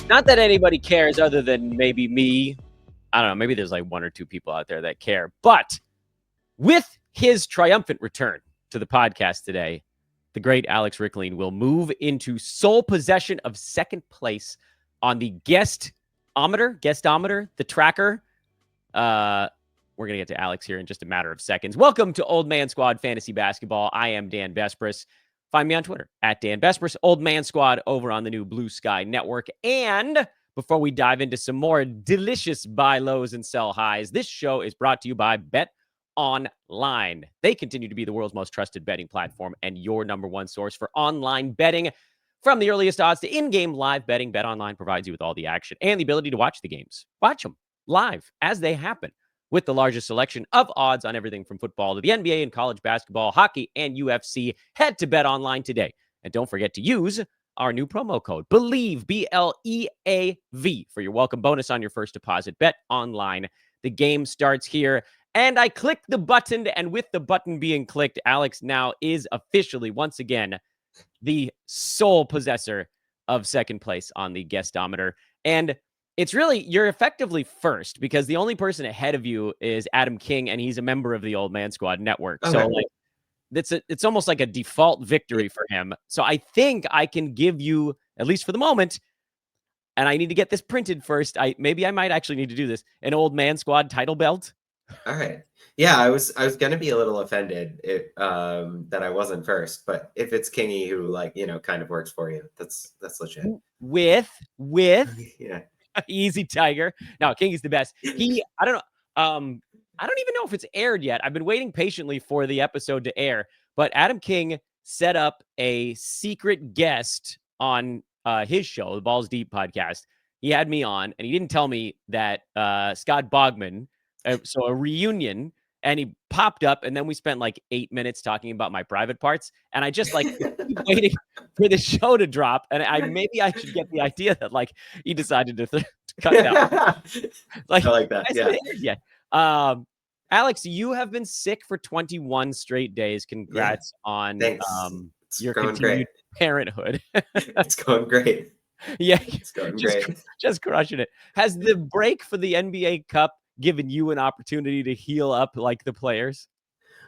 Not that anybody cares other than maybe me. I don't know. Maybe there's like one or two people out there that care. But with his triumphant return to the podcast today, the great Alex Rikleen will move into sole possession of second place on the guestometer, the tracker. We're going to get to Alex here in just a matter of seconds. Welcome to Old Man Squad Fantasy Basketball. I am Dan Vespris. Find me on Twitter at Dan Vespris, Old Man Squad over on the new Blue Sky Network. And before we dive into some more delicious buy lows and sell highs, this show is brought to you by Bet Online. They continue to be the world's most trusted betting platform and your number one source for online betting. From the earliest odds to in-game live betting, Bet Online provides you with all the action and the ability to watch the games. Watch them live as they happen with the largest selection of odds on everything from football to the NBA and college basketball, hockey, and UFC. Head to Bet Online today. And don't forget to use our new promo code, BELIEVE, BLEAV, for your welcome bonus on your first deposit. Bet Online. The game starts here. And I clicked the button, and with the button being clicked, Alex now is officially, once again, the sole possessor of second place on the guestometer. And it's really, you're effectively first because the only person ahead of you is Adam King, and he's a member of the Old Man Squad Network. Okay. So like, it's almost like a default victory for him. So I think I can give you, at least for the moment, and I need to get this printed first. Maybe I might actually need to do this, an Old Man Squad title belt. All right. Yeah, I was gonna be a little offended that I wasn't first, but if it's Kingy who kind of works for you, that's legit. With yeah. Easy Tiger. No, Kingy's the best. I don't know. I don't even know if it's aired yet. I've been waiting patiently for the episode to air, but Adam King set up a secret guest on his show, the Balls Deep podcast. He had me on, and he didn't tell me that Scott Bogman, so a reunion, and he popped up, and then we spent like 8 minutes talking about my private parts, and I just keep waiting for the show to drop, and maybe I should get the idea that he decided to cut it out. I like that. Yeah. Alex, you have been sick for 21 straight days. Congrats on your continued great. parenthood. It's going great. Yeah, it's going great. Just crushing it. Has the break for the NBA Cup given you an opportunity to heal up like the players?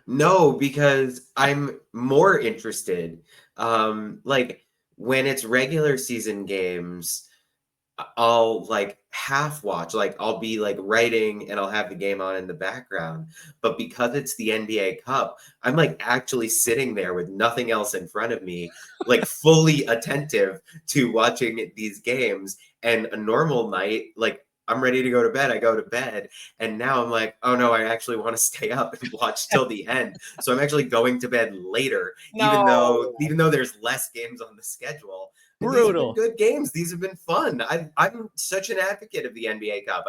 No, because I'm more interested. When it's regular season games, I'll half watch. I'll be writing and I'll have the game on in the background. But because it's the NBA Cup, I'm actually sitting there with nothing else in front of me, fully attentive to watching these games. And a normal night, I'm ready to go to bed. I go to bed. And now I'm oh no, I actually want to stay up and watch till the end. So I'm actually going to bed later, even though there's less games on the schedule. And brutal. These have been good games. These have been fun. I'm such an advocate of the NBA Cup.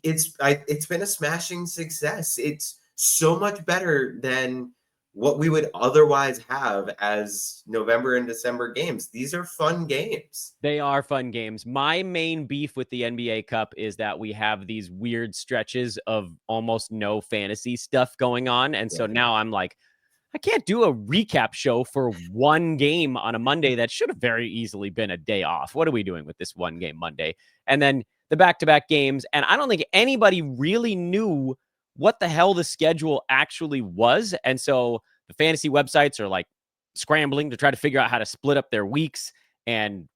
It's been a smashing success. It's so much better than what we would otherwise have as November and December games. These are fun games. They are fun games. My main beef with the NBA Cup is that we have these weird stretches of almost no fantasy stuff going on. And so now I'm I can't do a recap show for one game on a Monday that should have very easily been a day off. What are we doing with this one game Monday? And then the back-to-back games. And I don't think anybody really knew what the hell the schedule actually was. And so the fantasy websites are scrambling to try to figure out how to split up their weeks. And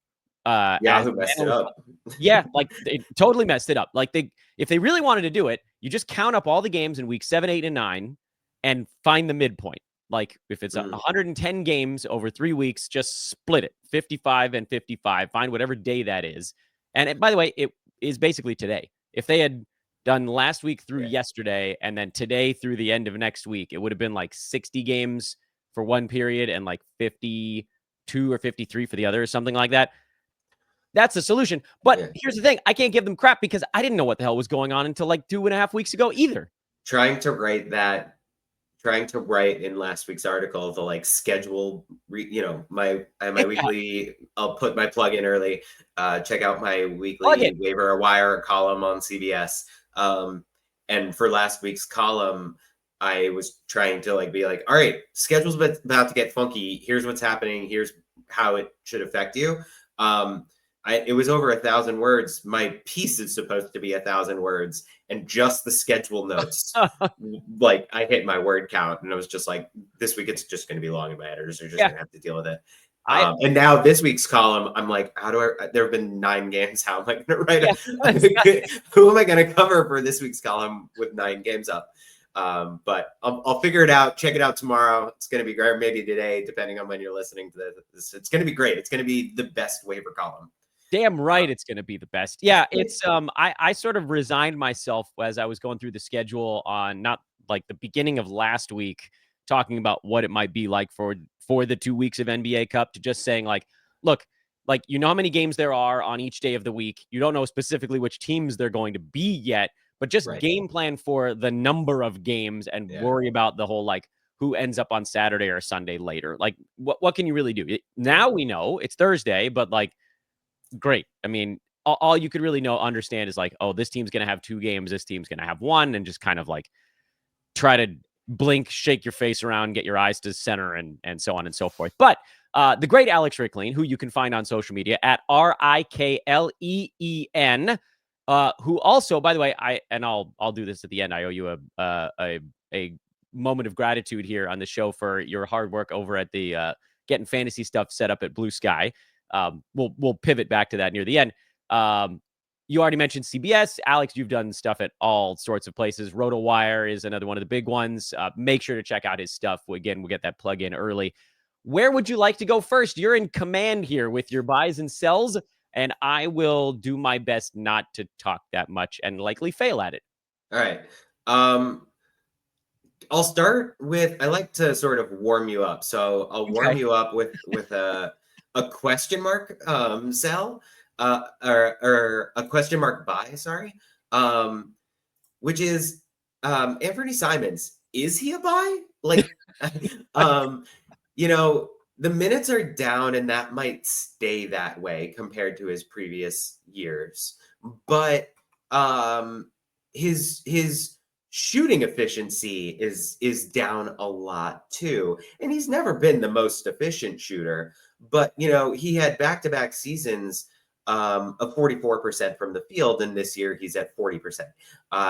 who messed it up? Yeah, they totally messed it up. If they really wanted to do it, you just count up all the games in week 7, 8, and 9 and find the midpoint. If it's 110 games over 3 weeks, just split it 55 and 55, find whatever day that is. And by the way, it is basically today. If they had done last week through yesterday and then today through the end of next week, it would have been 60 games for one period and 52 or 53 for the other or something like that. That's the solution. But here's the thing. I can't give them crap because I didn't know what the hell was going on until 2.5 weeks ago either. Trying to write in last week's article the schedule, my weekly. I'll put my plug in early. Check out my weekly waiver wire column on CBS. And for last week's column, I was trying to be all right, schedule's about to get funky. Here's what's happening. Here's how it should affect you. it was over 1,000 words. My piece is supposed to be 1,000 words, and just the schedule notes, like I hit my word count, and I was just like, this week it's just going to be long, and my editors are just Yeah. going to have to deal with it. I And now this week's column, I'm like, there have been 9 games. How am I going to write it? Who am I going to cover for this week's column with 9 games up? But I'll figure it out. Check it out tomorrow. It's going to be great. Maybe today, depending on when you're listening to this. It's going to be great. It's going to be the best waiver column. Damn right it's going to be the best. Yeah, it's I sort of resigned myself as I was going through the schedule on not like the beginning of last week, talking about what it might be like for the 2 weeks of NBA Cup, to just saying like, look, like, you know how many games there are on each day of the week. You don't know specifically which teams they're going to be yet, but just game plan for the number of games and worry about the whole like who ends up on Saturday or Sunday later. Like what can you really do? Now we know it's Thursday, but like, great. I mean, all you could really understand is like, oh, this team's going to have 2 games. This team's going to have 1, and just kind of like try to blink, shake your face around, get your eyes to center, and so on and so forth. But the great Alex Rikleen, who you can find on social media at Rikleen, who also, by the way, I'll do this at the end. I owe you a moment of gratitude here on the show for your hard work over at the getting fantasy stuff set up at Blue Sky. We'll pivot back to that near the end. You already mentioned CBS. Alex, you've done stuff at all sorts of places. RotoWire is another one of the big ones. Make sure to check out his stuff. Again, we'll get that plug in early. Where would you like to go first? You're in command here with your buys and sells, and I will do my best not to talk that much and likely fail at it. All right. I'll start with, I like to sort of warm you up. So I'll warm you up with a question mark sell, or a question mark buy, sorry, which is Anfernee Simons. Is he a buy? Like, the minutes are down, and that might stay that way compared to his previous years. But his shooting efficiency is down a lot too, and he's never been the most efficient shooter. But he had back-to-back seasons of 44% from the field, and this year he's at 40%.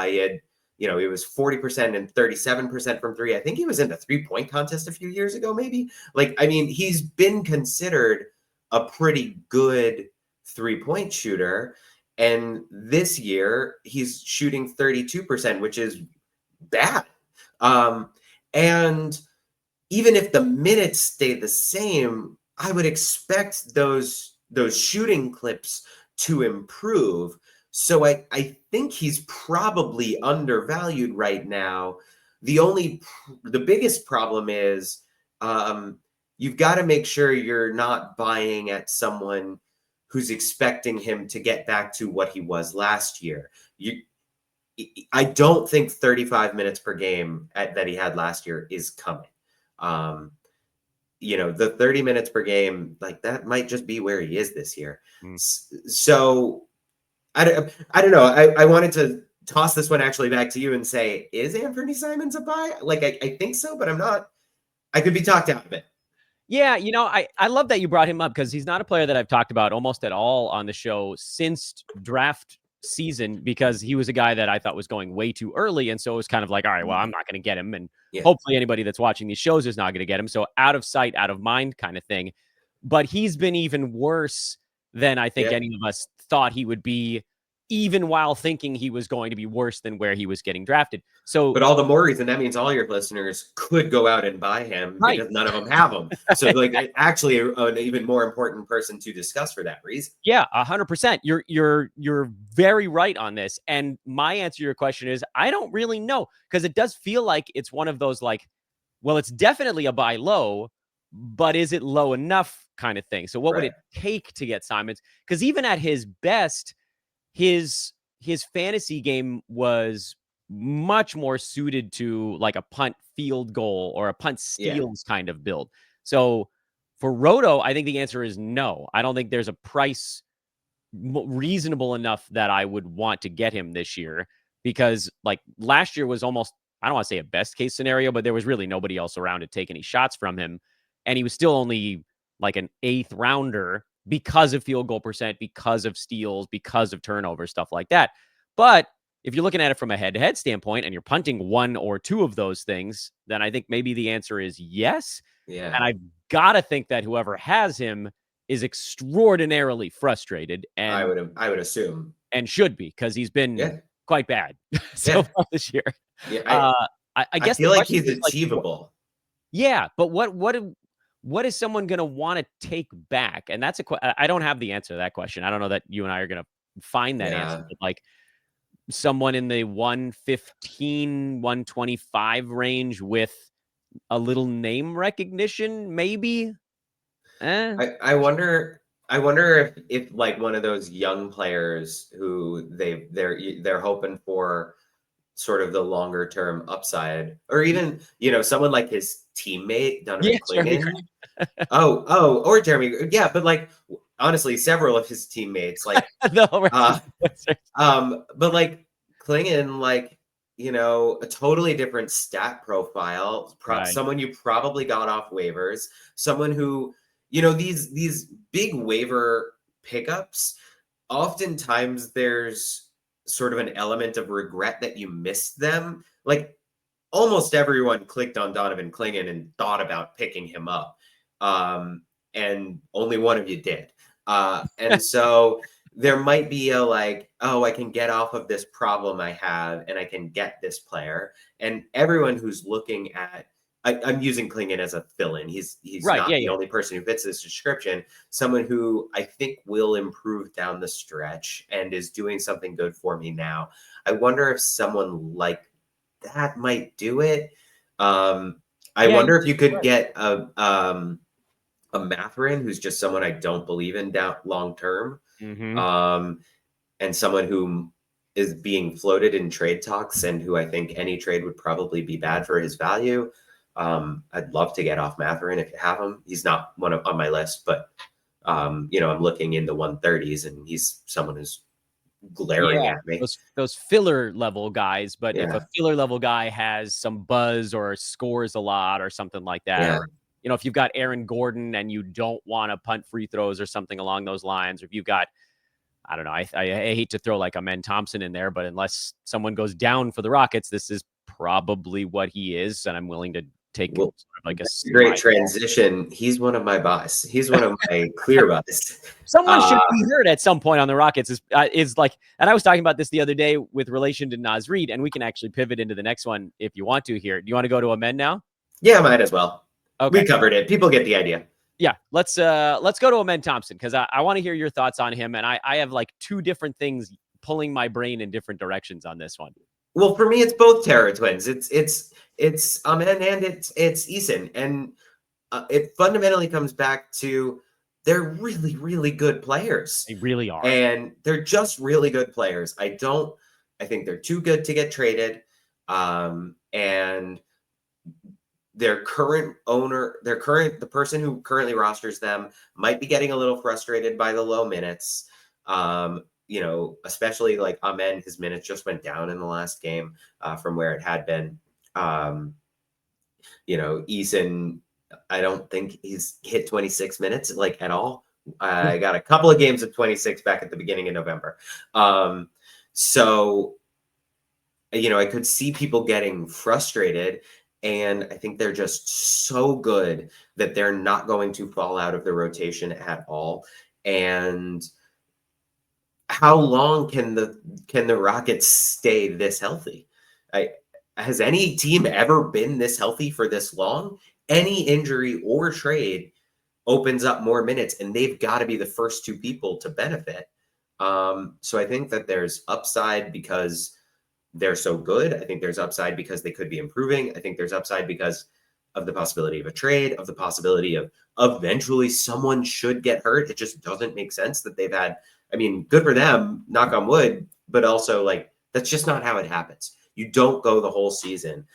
He had, he was 40% and 37% from 3. I think he was in the 3-point contest a few years ago, maybe. Like, I mean, he's been considered a pretty good 3-point shooter, and this year he's shooting 32%, which is bad. And even if the minutes stay the same, I would expect those shooting clips to improve. So I think he's probably undervalued right now. The biggest problem is you've got to make sure you're not buying at someone who's expecting him to get back to what he was last year. I don't think 35 minutes per game that he had last year is coming. The 30 minutes per game, like, that might just be where he is this year. So I don't know. I wanted to toss this one actually back to you and say, is Anfernee Simons a buy? Like, I think so, but I'm not. I could be talked out of it. Yeah, I love that you brought him up, because he's not a player that I've talked about almost at all on the show since draft season, because he was a guy that I thought was going way too early. And so it was kind of like, all right, well, I'm not going to get him. And hopefully anybody that's watching these shows is not going to get him. So out of sight, out of mind kind of thing. But he's been even worse than I think any of us thought he would be, even while thinking he was going to be worse than where he was getting drafted. So, but all the more reason that means all your listeners could go out and buy him, because none of them have him. So like, actually an even more important person to discuss for that reason. Yeah, 100%. You're very right on this. And my answer to your question is, I don't really know, because it does feel like it's one of those like, well, it's definitely a buy low, but is it low enough kind of thing? So what would it take to get Simons? Because even at his best, his fantasy game was much more suited to like a punt field goal or a punt steals kind of build. So for Roto, I think the answer is no. I don't think there's a price reasonable enough that I would want to get him this year, because like last year was almost, I don't want to say a best case scenario, but there was really nobody else around to take any shots from him. And he was still only like an 8th rounder because of field goal percent, because of steals, because of turnovers, stuff like that. But if you're looking at it from a head-to-head standpoint and you're punting one or two of those things, then I think maybe the answer is yes. Yeah. And I've got to think that whoever has him is extraordinarily frustrated I and would assume. and should be, because he's been Yeah. quite bad so Yeah. far this year. Yeah. I I guess the feel like question he's is like, achievable. yeah, but what is someone going to want to take back? And that's I don't have the answer to that question. I don't know that you and I are going to find that answer, Yeah. but like someone in the 115, 125 range with a little name recognition, maybe. I wonder if like one of those young players who they're hoping for sort of the longer term upside, or even someone like his teammate Yeah, Donovan Jeremy Clingan. Or Jeremy. Yeah, but like honestly, several of his teammates, like no, right. uh but like Clingan, like a totally different stat profile, Right. someone you probably got off waivers, someone who these big waiver pickups, oftentimes there's sort of an element of regret that you missed them. Like almost everyone clicked on Donovan Clingan and thought about picking him up. And only one of you did. And so there might be a like, oh, I can get off of this problem I have and I can get this player. And everyone who's looking at, I'm using Clingan as a fill-in. He's Right. not Yeah, the yeah. only person who fits this description. Someone who I think will improve down the stretch and is doing something good for me now. I wonder if someone like that might do it. I Yeah, wonder if you could right. get a Matherin who's just someone I don't believe in down long term, Mm-hmm. and someone who is being floated in trade talks and who I think any trade would probably be bad for his value. I'd love to get off Matherin if you have him. He's not on my list, but I'm looking in the 130s and he's someone who's glaring Yeah, at me. those filler level guys. But if a Yeah, filler level guy has some buzz or scores a lot or something like that, yeah. or if you've got Aaron Gordon and you don't want to punt free throws or something along those lines, or if you've got, I don't know, I hate to throw like a Thompson in there, but unless someone goes down for the Rockets, this is probably what he is, and I'm willing to take Well, sort of like a great semi. transition. He's one of my buys. He's one of my clear buys. Someone should be heard at some point on the Rockets is like, and I was talking about this the other day with relation to Naz Reid, and we can actually pivot into the next one if you want to here. Do you want to go to Amen now? Yeah, might as well. Okay. We covered it. People get the idea. Yeah, let's go to Amen Thompson, because I want to hear your thoughts on him, and I have like two different things pulling my brain in different directions on this one. Well, for me, it's both Terra twins. It's Amen and it's Eason, and it fundamentally comes back to they're really, really good players. They really are. And they're just really good players. I think they're too good to get traded. And their current owner, the person who currently rosters them might be getting a little frustrated by the low minutes. Especially like Amen, his minutes just went down in the last game from where it had been. Eason, I don't think he's hit 26 minutes like at all. I got a couple of games of 26 back at the beginning of November. So I could see people getting frustrated, and I think they're just so good that they're not going to fall out of the rotation at all. And how long can the Rockets stay this healthy? Has any team ever been this healthy for this long? Any injury or trade opens up more minutes, and they've got to be the first two people to benefit. So I think that there's upside because they're so good. I think there's upside because they could be improving. I think there's upside because of the possibility of a trade, of the possibility of eventually someone should get hurt. It just doesn't make sense that they've had, good for them, knock on wood, but also like, that's just not how it happens. You don't go the whole season.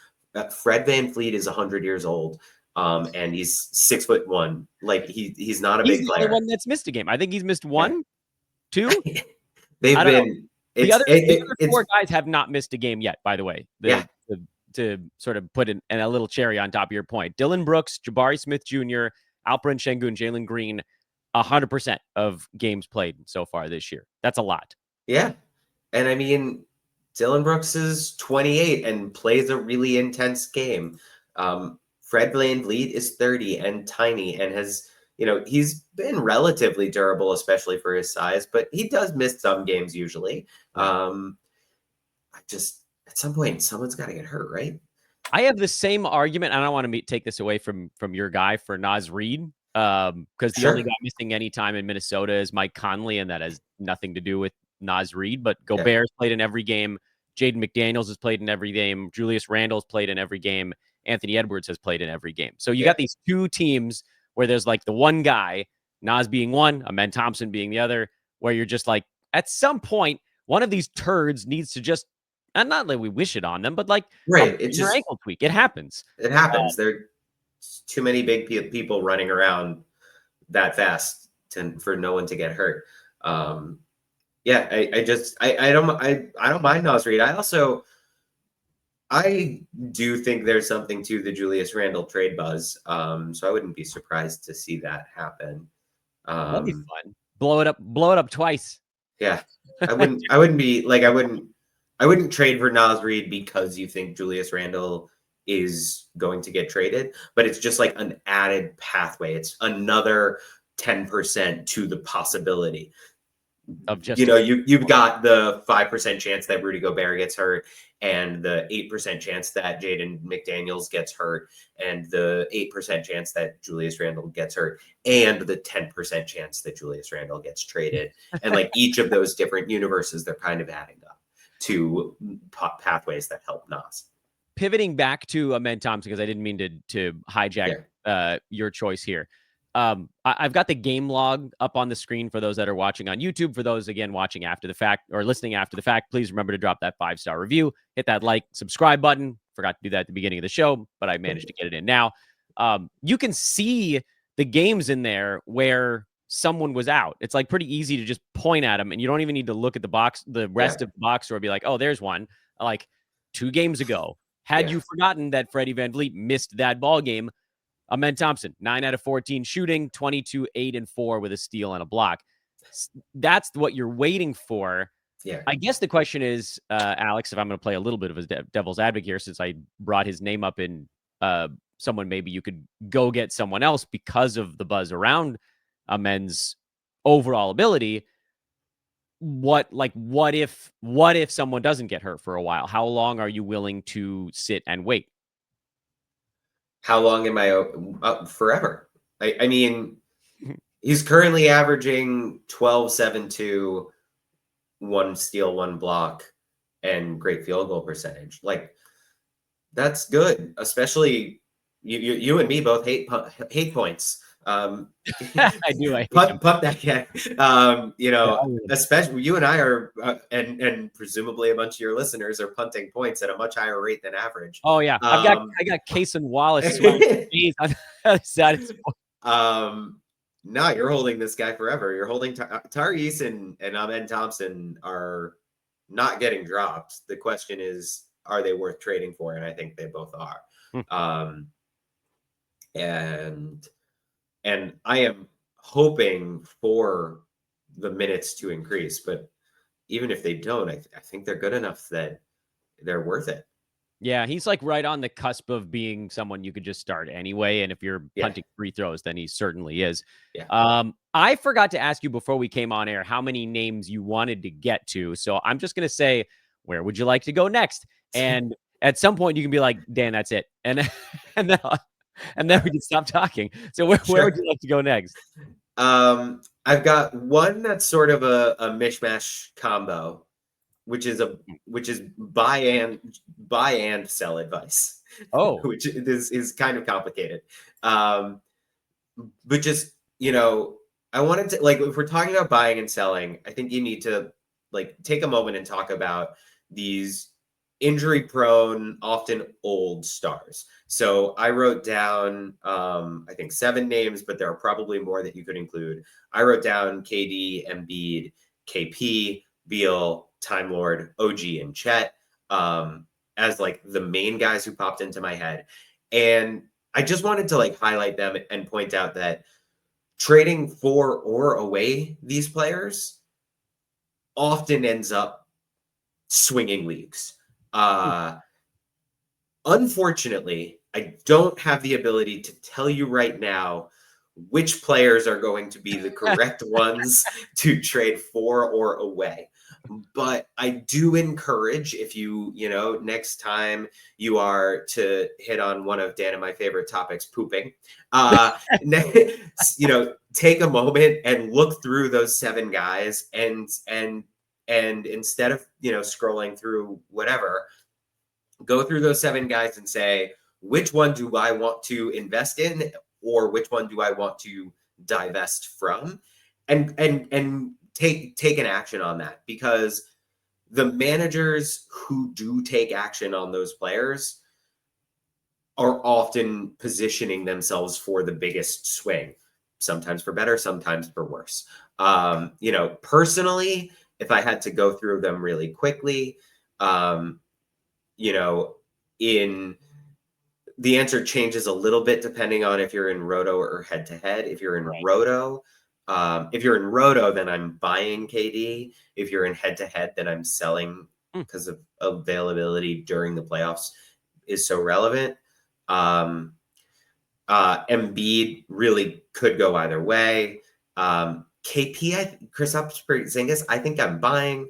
Fred VanVleet is 100 years old. And he's 6'1". Like he's not a big player. He's the only one that's missed a game. I think he's missed one, two. They've been. The other four guys have not missed a game yet, by the way. To sort of put in a little cherry on top of your point. Dylan Brooks, Jabari Smith Jr., Alperen Şengün, Jalen Green, 100% of games played so far this year. That's a lot. Yeah. And I mean, Dylan Brooks is 28 and plays a really intense game. Fred VanVleet is 30 and tiny and has, he's been relatively durable, especially for his size, but he does miss some games usually. Right. I just, at some point, someone's got to get hurt, right? I have the same argument. I don't want to take this away from your guy for Naz Reid, because the only guy missing any time in Minnesota is Mike Conley, and that has nothing to do with Naz Reid. But Gobert's played in every game. Jaden McDaniels has played in every game. Julius Randle's played in every game. Anthony Edwards has played in every game. So you got these two teams where there's like the one guy, Naz being one, Amen Thompson being the other, where you're just like, at some point, one of these turds needs to just, and not like we wish it on them, but like it's your just ankle tweak. It happens. It happens. There are too many big people running around that fast for no one to get hurt. I don't mind Naz Reid. I do think there's something to the Julius Randle trade buzz. So I wouldn't be surprised to see that happen. That'd be fun. Blow it up twice. Yeah. I wouldn't trade for Naz Reid because you think Julius Randle is going to get traded, but it's just like an added pathway. It's another 10% to the possibility of just, you've got the 5% chance that Rudy Gobert gets hurt and the 8% chance that Jaden McDaniels gets hurt and the 8% chance that Julius Randle gets hurt and the 10% chance that Julius Randle gets traded. And like each of those different universes, they're kind of adding up to pathways that help Nas. Pivoting back to Amen Thompson, because I didn't mean to hijack your choice here. I've got the game log up on the screen for those that are watching on YouTube. For those, again, watching after the fact or listening after the fact, please remember to drop that 5-star review, hit that like, subscribe button. Forgot to do that at the beginning of the show, but I managed to get it in now. You can see the games in there where someone was out. It's like pretty easy to just point at them, and you don't even need to look at the rest of the box or be like, oh, there's one. Like 2 games ago. Had you forgotten that Freddie VanVleet missed that ball game, Amen Thompson, 9 out of 14 shooting, 22, 8 and 4 with a steal and a block. That's what you're waiting for. Yeah. I guess the question is, Alex, if I'm going to play a little bit of a devil's advocate here, since I brought his name up in someone, maybe you could go get someone else because of the buzz around Amen's overall ability. What if someone doesn't get hurt for a while? How long are you willing to sit and wait? How long am I forever? I mean, he's currently averaging 12, 7, 2, 1 steal, 1 block, and great field goal percentage. Like, that's good, especially you and me both hate points. I do. Pump that guy. Especially you and I are, and presumably a bunch of your listeners are punting points at a much higher rate than average. Oh yeah, I got Case and Wallace. On the other side. No, you're holding this guy forever. You're holding Tyrese and Amen Thompson are not getting dropped. The question is, are they worth trading for? And I think they both are. And I am hoping for the minutes to increase, but even if they don't, I think they're good enough that they're worth it. Yeah, he's like right on the cusp of being someone you could just start anyway. And if you're punting free throws, then he certainly is. Yeah. I forgot to ask you before we came on air how many names you wanted to get to. So I'm just going to say, where would you like to go next? And at some point you can be like, Dan, that's it. And then we can stop talking. So where would you like to go next? I've got one that's sort of a mishmash combo, which is buy and sell advice. Oh, which is kind of complicated. But just, I wanted to, like, if we're talking about buying and selling, I think you need to like take a moment and talk about these injury prone, often old stars. So I wrote down, I think 7 names, but there are probably more that you could include. I wrote down KD, Embiid, KP, Beal, Time Lord, OG, and Chet as like the main guys who popped into my head. And I just wanted to like highlight them and point out that trading for or away these players often ends up swinging leagues. Unfortunately, I don't have the ability to tell you right now which players are going to be the correct ones to trade for or away. But I do encourage, if you next time you are to hit on one of Dan and my favorite topics, pooping, take a moment and look through those 7 guys and instead of, scrolling through whatever, go through those 7 guys and say, which one do I want to invest in, or which one do I want to divest from, and take an action on that, because the managers who do take action on those players are often positioning themselves for the biggest swing, sometimes for better, sometimes for worse. Personally, if I had to go through them really quickly, in the answer changes a little bit depending on if you're in roto or head to head. If you're in roto, then I'm buying KD. If you're in head to head, then I'm selling because of availability during the playoffs is so relevant. Embiid really could go either way. KP, Kristaps Porzingis, I think I'm buying.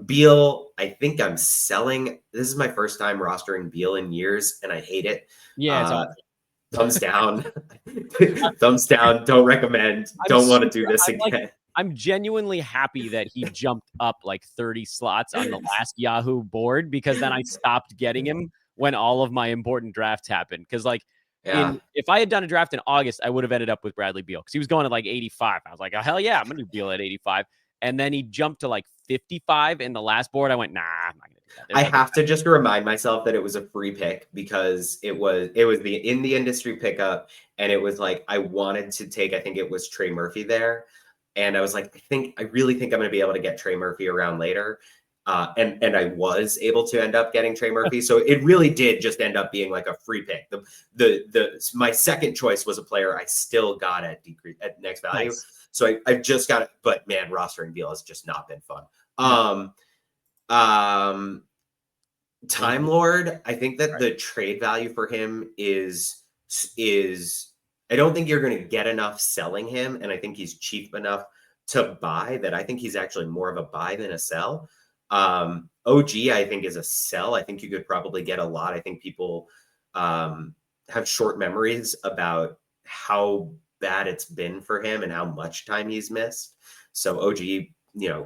Beal, I think I'm selling. This is my first time rostering Beal in years, and I hate it. Yeah, it's awful. Thumbs down. Thumbs down. Don't recommend. Don't want to do this again. I'm genuinely happy that he jumped up like 30 slots on the last Yahoo board, because then I stopped getting him when all of my important drafts happened. Because if I had done a draft in August, I would have ended up with Bradley Beal, because he was going at like 85. I was like, oh, hell yeah, I'm going to do Beal at 85. And then he jumped to like 55 in the last board. I went, nah, I'm not going to do that. I have to just remind myself that it was a free pick, because it was the in the industry pickup, and it was like I wanted to take, I think it was Trey Murphy there, and I was like, I really think I'm going to be able to get Trey Murphy around later, and I was able to end up getting Trey Murphy, so it really did just end up being like a free pick. My second choice was a player I still got at next value. Nice. So I've just got it, but man, rostering Beal has just not been fun. Time Lord, I think that the trade value for him is I don't think you're going to get enough selling him, and I think he's cheap enough to buy that I think he's actually more of a buy than a sell. OG, I think, is a sell. I think you could probably get a lot. I think people have short memories about how bad it's been for him and how much time he's missed. So OG,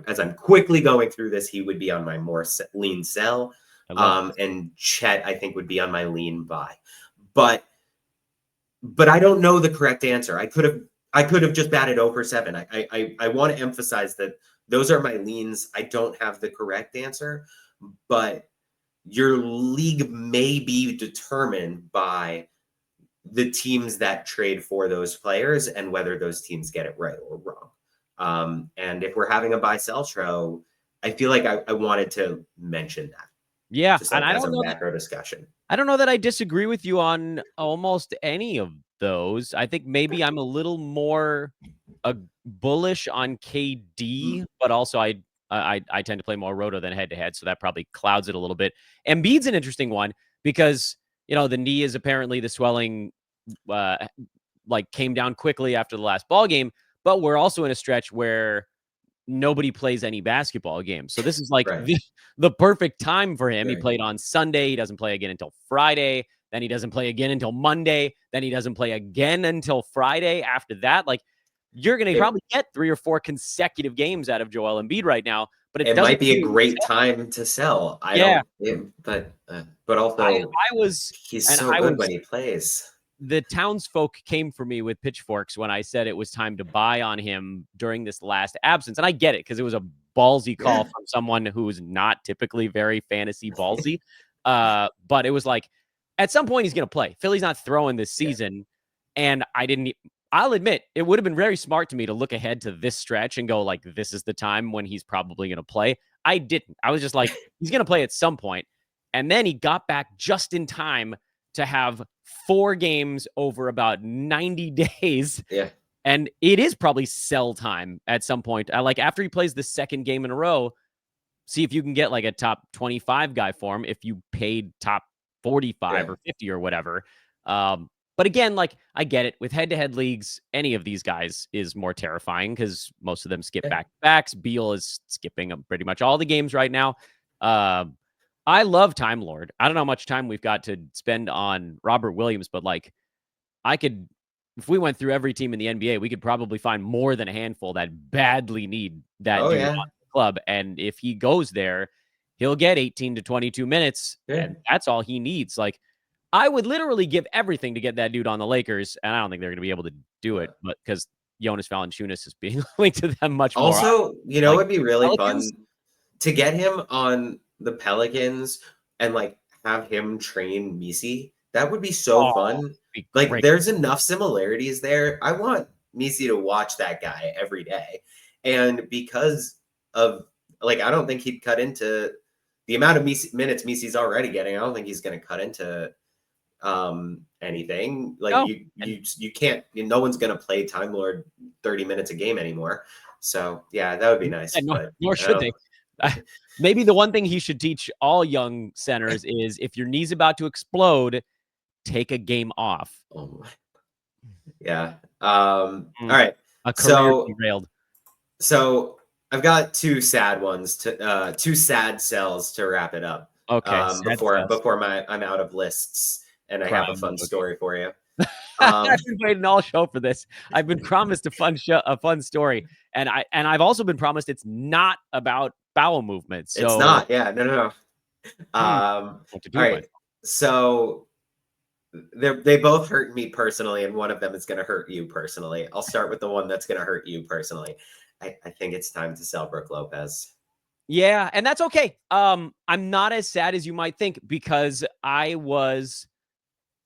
as I'm quickly going through this, he would be on my more lean sell. And Chet, I think, would be on my lean buy. But I don't know the correct answer. I could have just batted 0 for 7. I want to emphasize that those are my leans. I don't have the correct answer, but your league may be determined by the teams that trade for those players and whether those teams get it right or wrong. And if we're having a buy-sell show, I feel like I wanted to mention that. Yeah, just like and I don't know macro discussion. I don't know that I disagree with you on almost any of those. I think maybe I'm a little more bullish on KD, but also I tend to play more roto than head to head, so that probably clouds it a little bit. Embiid's an interesting one because the knee is apparently the swelling came down quickly after the last ball game, but we're also in a stretch where nobody plays any basketball games. So this is like the perfect time for him. He played on Sunday. He doesn't play again until Friday. Then he doesn't play again until Monday. Then he doesn't play again until Friday. After that, you're going to probably get 3 or 4 consecutive games out of Joel Embiid right now. But it might be a great time to sell. But also he's so good when he plays. The townsfolk came for me with pitchforks when I said it was time to buy on him during this last absence. And I get it, because it was a ballsy call from someone who's not typically very fantasy ballsy. But it was like, at some point he's going to play. Philly's not throwing this season. And I'll admit, it would have been very smart to me to look ahead to this stretch and go this is the time when he's probably going to play. I didn't. I was just like, he's going to play at some point. And then he got back just in time to have 4 games over about 90 days. Yeah. And it is probably sell time at some point. Like after he plays the second game in a row, see if you can get like a top 25 guy for him if you paid top 45 or 50 or whatever. But again, like I get it with head-to-head leagues, any of these guys is more terrifying because most of them skip back-to-backs. Beal is skipping pretty much all the games right now. I love Time Lord. I don't know how much time we've got to spend on Robert Williams, but like I could, if we went through every team in the NBA, we could probably find more than a handful that badly need that dude on the club. And if he goes there, he'll get 18 to 22 minutes, and that's all he needs. Like, I would literally give everything to get that dude on the Lakers, and I don't think they're going to be able to do it, but because Jonas Valanciunas is being linked to them much more. Also, you know, like, it'd be really Pelicans? fun to get him on the Pelicans and like have him train Misi. That would be so fun. Like, Great. there's enough similarities there. I want Misi to watch that guy every day. And because of, like, I don't think he'd cut into the amount of minutes Misi's already getting. I don't think he's going to cut into anything. Like, No. you can't, no one's going to play Time Lord 30 minutes a game anymore. So, yeah, that would be nice. Nor should they. Maybe the one thing he should teach all young centers is if your knee's about to explode, take a game off. Yeah. All right. A career derailed. So I've got two sad ones two sad sells to wrap it up. Okay. Before I'm out of lists and I have a fun story for you. I've been waiting all show for this. I've been promised a fun story, and I've also been promised it's not about bowel movements. So it's not. Yeah. No. All right. So they both hurt me personally, and one of them is going to hurt you personally. I'll start with the one that's going to hurt you personally. I think it's time to sell Brook Lopez. Yeah, and that's okay. I'm not as sad as you might think because I was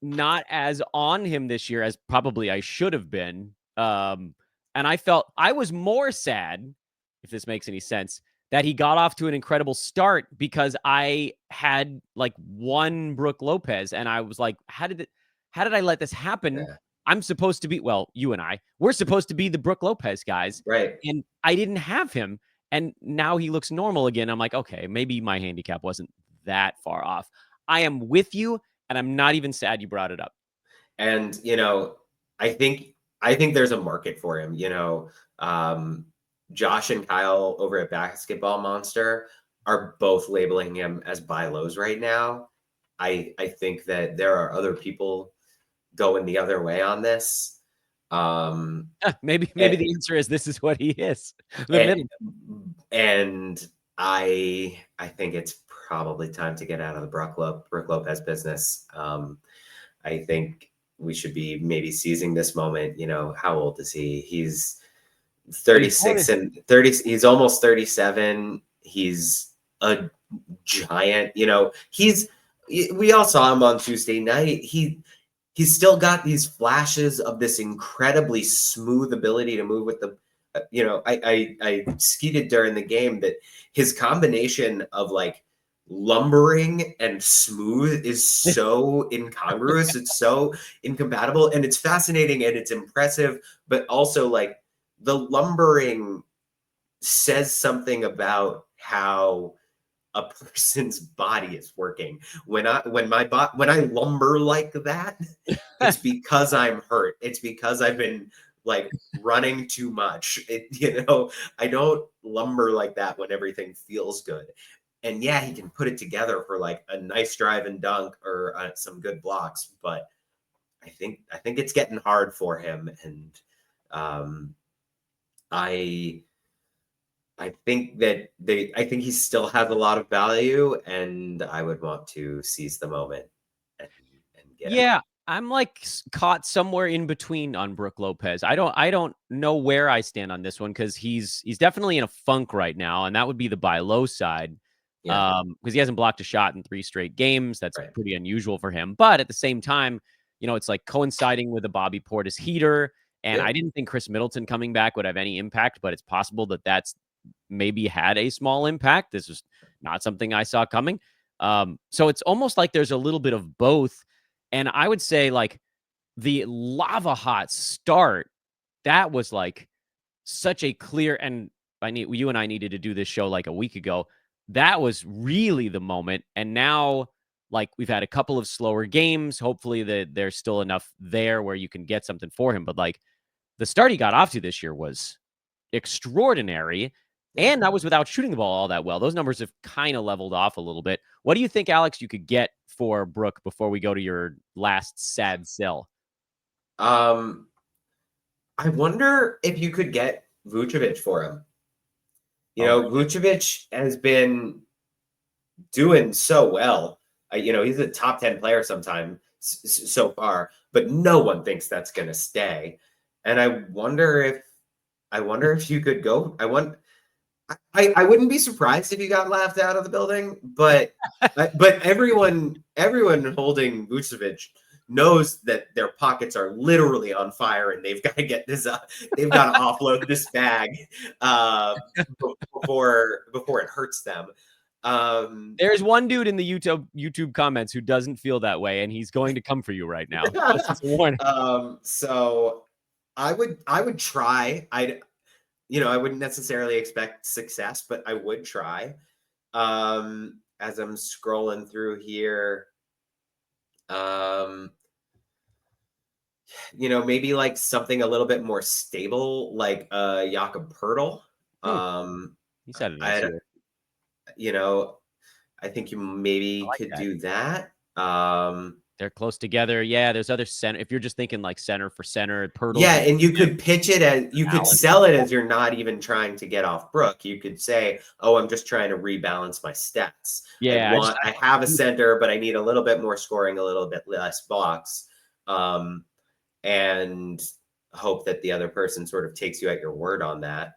not as on him this year as probably I should have been. And I felt I was more sad, if this makes any sense, that he got off to an incredible start because I had like one Brook Lopez and I was like, how did I let this happen? Yeah. I'm supposed to be, well, you and we're supposed to be the Brook Lopez guys. Right. And I didn't have him. And now he looks normal again. I'm like, okay, maybe my handicap wasn't that far off. I am with you. And I'm not even sad you brought it up. And, you know, I think there's a market for him. You know, Josh and Kyle over at Basketball Monster are both labeling him as buy lows right now. I think that there are other people going the other way on this. Maybe the answer is this is what he is. And I think it's probably time to get out of the Brook Lopez business. I think we should be maybe seizing this moment. You know, how old is he? He's 36 and 30. He's almost 37. He's a giant. You know, we all saw him on Tuesday night. He's still got these flashes of this incredibly smooth ability to move with the, you know, I skeeted during the game that his combination of like lumbering and smooth is so incongruous. It's so incompatible, and it's fascinating and it's impressive, but also like the lumbering says something about how a person's body is working. When I lumber like that, it's because I'm hurt. It's because I've been like running too much. You know, I don't lumber like that when everything feels good. And yeah, he can put it together for like a nice drive and dunk or some good blocks, but I think it's getting hard for him. And I think he still has a lot of value, and I would want to seize the moment and get him. I'm like caught somewhere in between on Brook Lopez. I don't know where I stand on this one because he's definitely in a funk right now, and that would be the buy low side. Yeah. Because he hasn't blocked a shot in 3 straight games. That's pretty unusual for him. But at the same time, you know, it's like coinciding with a Bobby Portis heater. And I didn't think Chris Middleton coming back would have any impact, but it's possible that that's maybe had a small impact. This is not something I saw coming. So it's almost like there's a little bit of both. And I would say like the lava hot start that was like such a clear, and you and I needed to do this show like a week ago. That was really the moment. And now, like, we've had a couple of slower games. Hopefully there's still enough there where you can get something for him. But like the start he got off to this year was extraordinary. Yeah. And that was without shooting the ball all that well. Those numbers have kind of leveled off a little bit. What do you think, Alex, you could get for Brook before we go to your last sad sell? I wonder if you could get Vucevic for him. Vucevic has been doing so well. He's a top 10 player sometime so far, but no one thinks that's going to stay. And I wonder if you could go. I wouldn't be surprised if you got laughed out of the building, but everyone holding Vucevic knows that their pockets are literally on fire and they've got to get this up. They've got to offload this bag before it hurts them. There's one dude in the YouTube comments who doesn't feel that way, and he's going to come for you right now. So I would try. I wouldn't necessarily expect success, but I would try. As I'm scrolling through here, maybe like something a little bit more stable, like Jakob Poeltl. He said it nice year. I think you maybe could do that. They're close together. Yeah, there's other center. If you're just thinking like center for center, Poeltl. Yeah, and you could pitch it as could sell it as you're not even trying to get off Brook. You could say, "Oh, I'm just trying to rebalance my stats. Yeah, I have a center, but I need a little bit more scoring, a little bit less box, and hope that the other person sort of takes you at your word on that."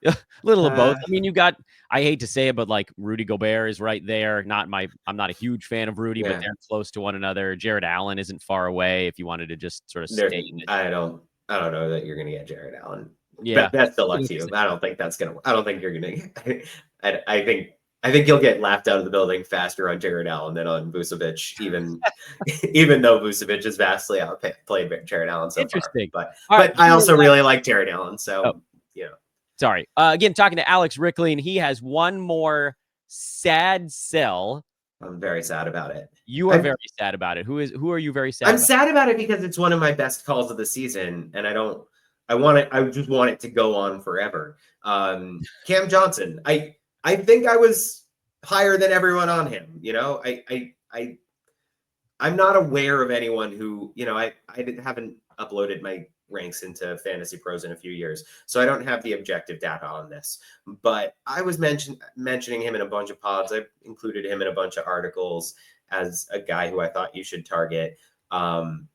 A little of both. I mean, you got, I hate to say it, but like Rudy Gobert is right there. I'm not a huge fan of Rudy, but they're close to one another. Jared Allen isn't far away if you wanted to just sort of stay. I don't know that you're going to get Jared Allen. Yeah. But that's still up to you. I don't think you're going to, I think you'll get laughed out of the building faster on Jared Allen than on Vucevic, even though Vucevic has vastly outplayed Jared Allen so far. But I also really like Jared Allen. So, Sorry. Again, talking to Alex Rikleen, he has one more sad sell. I'm very sad about it. You are very sad about it. Who are you very sad about? I'm sad about it because it's one of my best calls of the season, and I just want it to go on forever. Cam Johnson. I think I was higher than everyone on him. I'm not aware of anyone who, I haven't uploaded my ranks into Fantasy Pros in a few years, so I don't have the objective data on this. But I was mentioning him in a bunch of pods. I included him in a bunch of articles as a guy who I thought you should target. And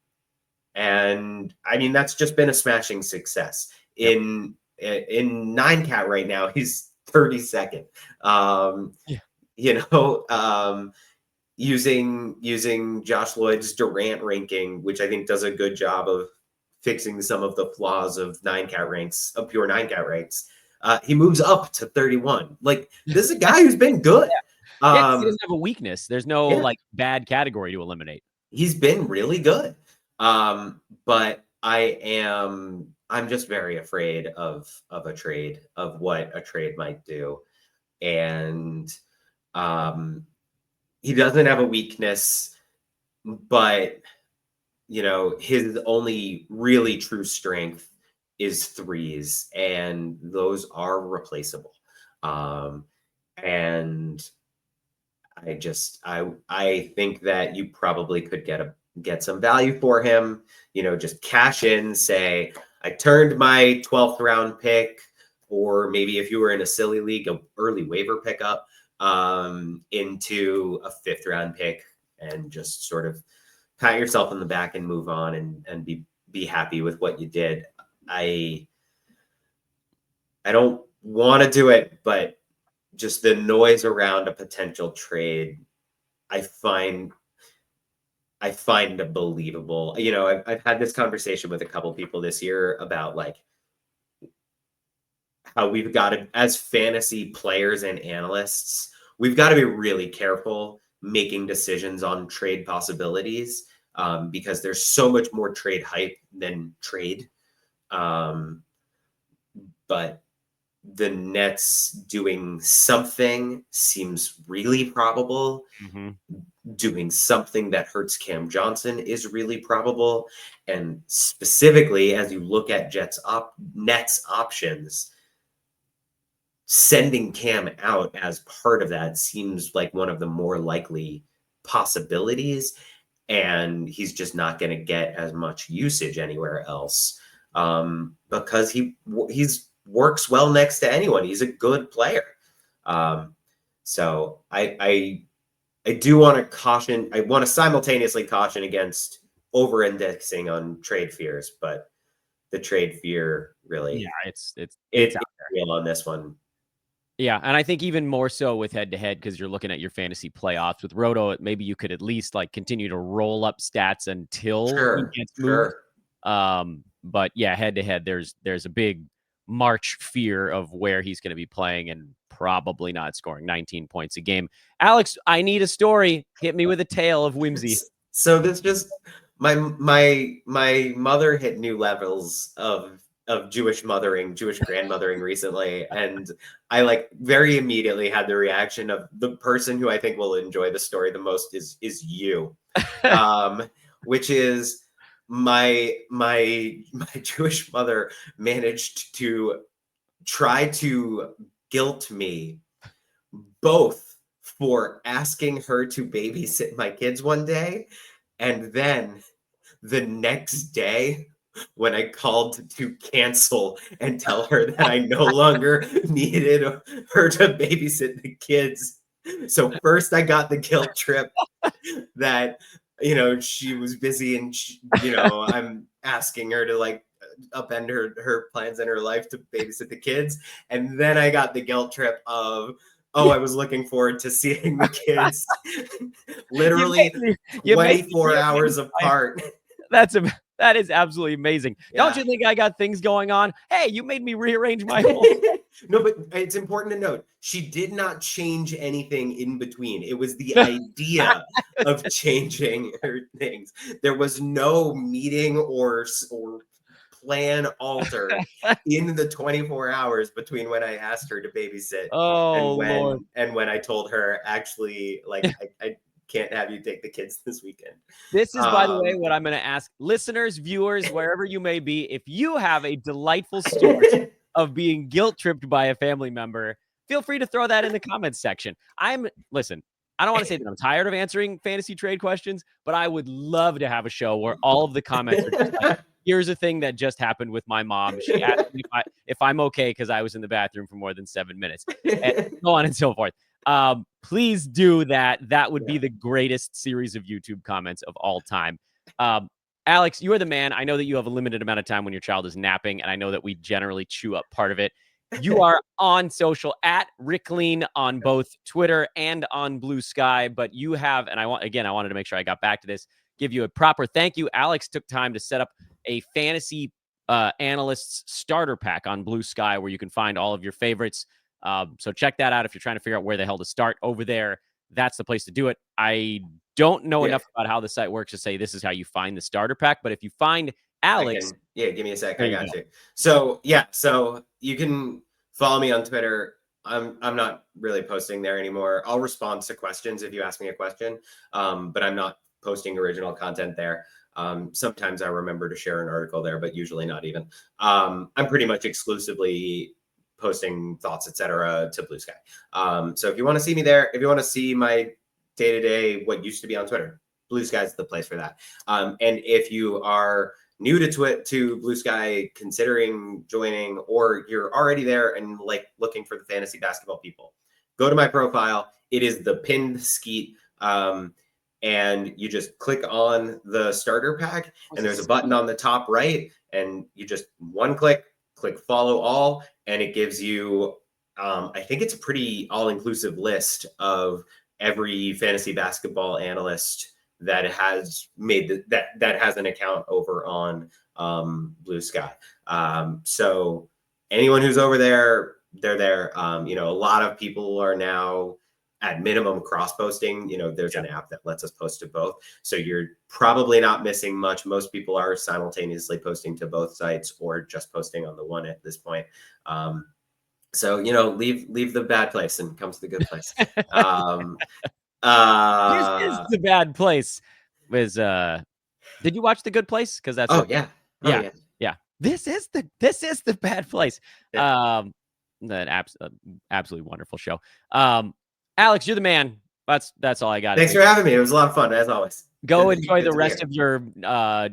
I mean, that's just been a smashing success. In 9-cat right now, he's 32nd. Using Josh Lloyd's Durant ranking, which I think does a good job of fixing some of the flaws of pure 9-cat ranks. He moves up to 31. Like, this is a guy who's been good. He doesn't have a weakness. There's no like bad category to eliminate. He's been really good. But I'm just very afraid of a trade, of what a trade might do. And he doesn't have a weakness, but his only really true strength is threes, and those are replaceable. And I think that you probably could get some value for him. Just cash in, say, I turned my 12th round pick, or maybe if you were in a silly league, an early waiver pickup, into a 5th round pick, and just sort of pat yourself on the back and move on and be happy with what you did. I don't want to do it, but just the noise around a potential trade, I find believable. I've had this conversation with a couple people this year about like how we've got to, as fantasy players and analysts, we've got to be really careful making decisions on trade possibilities, because there's so much more trade hype than trade. But the Nets doing something seems really probable. Mm-hmm. Doing something that hurts Cam Johnson is really probable. And specifically, as you look at Nets options, sending Cam out as part of that seems like one of the more likely possibilities. And he's just not going to get as much usage anywhere else, because he's works well next to anyone. He's a good player. So I do want to caution. I want to simultaneously caution against over-indexing on trade fears, but the trade fear really, it's real on this one. Yeah, and I think even more so with head-to-head, because you're looking at your fantasy playoffs. With Roto, maybe you could at least like continue to roll up stats until he gets moved. But yeah, head-to-head, there's a big March fear of where he's going to be playing and probably not scoring 19 points a game. Alex, I need a story. Hit me with a tale of whimsy. So this just my mother hit new levels of Jewish grandmothering recently, and I like very immediately had the reaction of the person who I think will enjoy the story the most is you, which is my Jewish mother managed to try to guilt me both for asking her to babysit my kids one day, and then the next day when I called to cancel and tell her that I no longer needed her to babysit the kids. So first I got the guilt trip that, she was busy and, I'm asking her to like upend her plans in her life to babysit the kids. And then I got the guilt trip of, I was looking forward to seeing the kids literally 24 hours apart. That is absolutely amazing. Yeah. Don't you think I got things going on? Hey, you made me rearrange my whole. No, but it's important to note, she did not change anything in between. It was the idea of changing her things. There was no meeting or plan altered in the 24 hours between when I asked her to babysit and when I told her, actually, like, I can't have you take the kids this weekend. This is, by the way, what I'm going to ask listeners, viewers, wherever you may be. If you have a delightful story of being guilt tripped by a family member, feel free to throw that in the comments section. Listen, I don't want to say that I'm tired of answering fantasy trade questions, but I would love to have a show where all of the comments are just like, here's a thing that just happened with my mom. She asked me if I'm okay because I was in the bathroom for more than 7 minutes, and so on and so forth. Please do that. That would be the greatest series of YouTube comments of all time. Alex, you are the man. I know that you have a limited amount of time when your child is napping, and I know that we generally chew up part of it. You are on social at Rikleen on both Twitter and on Blue Sky, but you have, and I wanted to make sure I got back to this, give you a proper thank you. Alex took time to set up a fantasy analysts starter pack on Blue Sky where you can find all of your favorites. So check that out if you're trying to figure out where the hell to start over there. That's the place to do it. I don't know enough about how the site works to say this is how you find the starter pack, but if you find Alex, give me a sec. I got you. So you can follow me on Twitter. I'm not really posting there anymore. I'll respond to questions if you ask me a question, but I'm not posting original content there. Sometimes I remember to share an article there, but usually not even. I'm pretty much exclusively posting thoughts, etc., to Blue Sky. So if you want to see me there, if you want to see my day-to-day, what used to be on Twitter, Blue Sky is the place for that. And if you are new to Blue Sky, considering joining, or you're already there and like looking for the fantasy basketball people, go to my profile. It is the pinned skeet. And you just click on the starter pack, and there's a button on the top right, and you just click follow all, and it gives you, I think it's a pretty all-inclusive list of every fantasy basketball analyst that has made that has an account over on Blue Sky. So anyone who's over there, they're there. A lot of people are now at minimum cross-posting. There's an app that lets us post to both. So you're probably not missing much. Most people are simultaneously posting to both sites or just posting on the one at this point. So, leave the bad place and come to the good place. This is the bad place. Did you watch The Good Place? Because that's yeah. This is the bad place. Yeah. Absolutely wonderful show. Alex, you're the man. That's all I got. Thanks for having me. It was a lot of fun, as always. Go enjoy the rest of your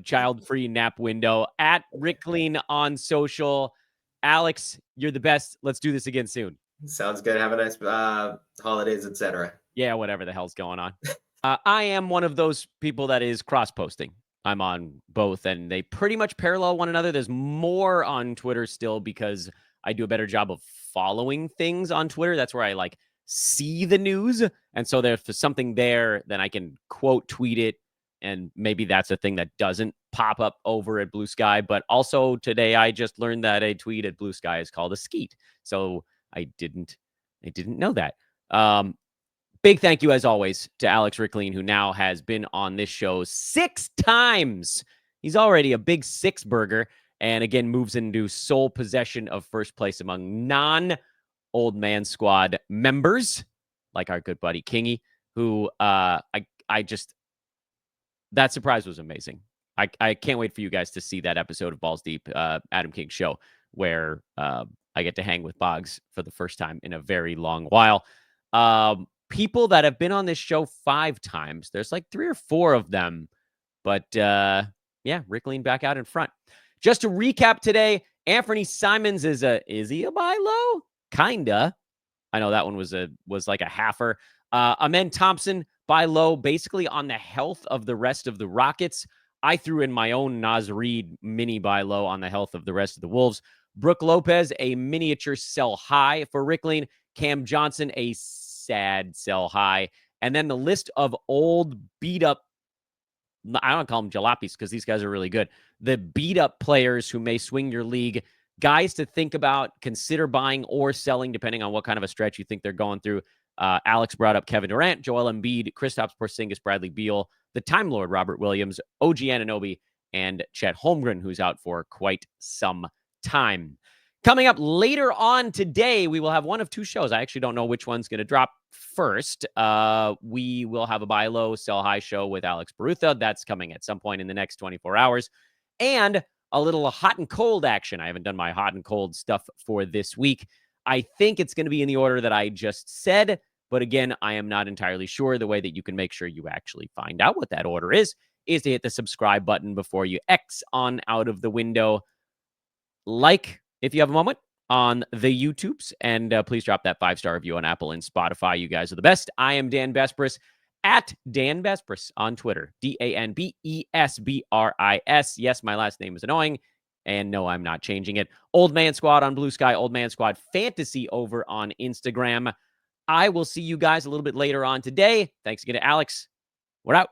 child-free nap window at Rikleen on social. Alex, you're the best. Let's do this again soon. Sounds good. Have a nice holidays, etc. Yeah, whatever the hell's going on. I am one of those people that is cross-posting. I'm on both, and they pretty much parallel one another. There's more on Twitter still because I do a better job of following things on Twitter. That's where I see the news. And so there's something there, then I can quote tweet it. And maybe that's a thing that doesn't pop up over at Blue Sky. But also today, I just learned that a tweet at Blue Sky is called a skeet. So I didn't know that. Big thank you, as always, to Alex Rikleen, who now has been on this show 6 times. He's already a big 6-burger, and again, moves into sole possession of first place among non-Old Man Squad members, like our good buddy Kingy, who that surprise was amazing. I can't wait for you guys to see that episode of Balls Deep, Adam King show, where I get to hang with Boggs for the first time in a very long while. People that have been on this show 5 times. There's 3 or 4 of them. But Rikleen back out in front. Just to recap today, Anfernee Simons is he a buy low? Kinda. I know that one was like a halfer. Amen Thompson, buy low, basically on the health of the rest of the Rockets. I threw in my own Naz Reid mini buy low on the health of the rest of the Wolves. Brook Lopez, a miniature sell high for Rikleen. Cam Johnson, a sad sell high. And then the list of old beat up, I don't call them jalopies because these guys are really good. The beat up players who may swing your league, guys to think about, consider buying or selling, depending on what kind of a stretch you think they're going through. Alex brought up Kevin Durant, Joel Embiid, Kristaps Porzingis, Bradley Beal, the Time Lord Robert Williams, OG Anunoby, and Chet Holmgren, who's out for quite some time. Coming up later on today, we will have one of 2 shows. I actually don't know which one's going to drop first. We will have a buy low, sell high show with Alex Barutha. That's coming at some point in the next 24 hours. And a little hot and cold action. I haven't done my hot and cold stuff for this week. I think it's going to be in the order that I just said. But again, I am not entirely sure. The way that you can make sure you actually find out what that order is to hit the subscribe button before you X on out of the window. If you have a moment, on the YouTubes, and please drop that 5-star review on Apple and Spotify. You guys are the best. I am Dan Besbris, at Dan Besbris on Twitter, DANBESBRIS. Yes, my last name is annoying, and no, I'm not changing it. Old Man Squad on Blue Sky, Old Man Squad Fantasy over on Instagram. I will see you guys a little bit later on today. Thanks again to Alex. We're out.